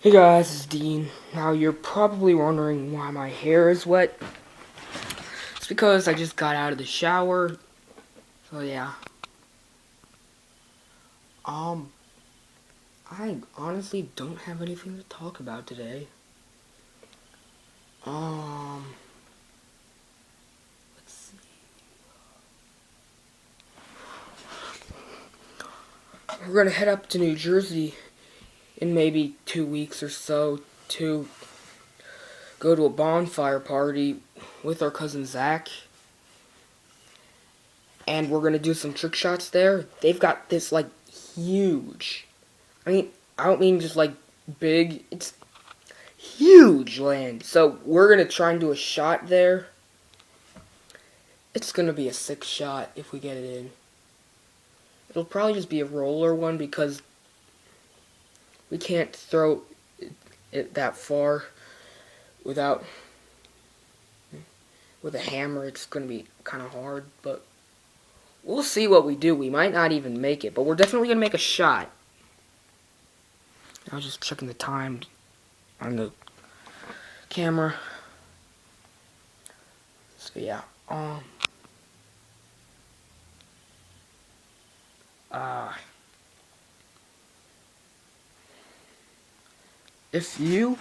Hey guys, it's Dean. Now you're probably wondering why my hair is wet. It's because I just got out of the shower. So yeah. I honestly don't have anything to talk about today. Let's see. We're gonna head up to New Jersey in maybe 2 weeks or so to go to a bonfire party with our cousin Zach. And we're gonna do some trick shots there. They've got this like huge. I don't mean just like big. It's huge land. So we're gonna try and do a shot there. It's gonna be a 6 shot if we get it in. It'll probably just be a roller one because we can't throw it that far with a hammer. It's gonna be kind of hard, but we'll see what we do. We might not even make it, but we're definitely gonna make a shot. I was just checking the time on the camera. So yeah, if you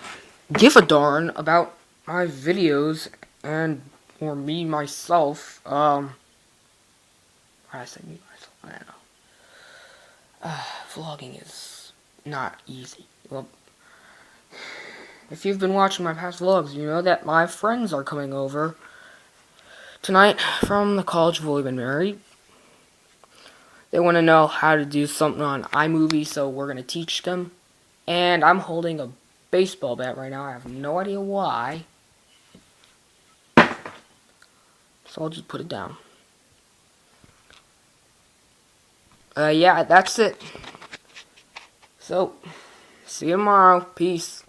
give a darn about my videos or me myself, I say me myself, I don't know. Vlogging is not easy. Well, if you've been watching my past vlogs, you know that my friends are coming over tonight from the college where we've been married. They want to know how to do something on iMovie, so we're going to teach them. And I'm holding a baseball bat right now. I have no idea why. So I'll just put it down. Yeah, that's it. So, see you tomorrow. Peace.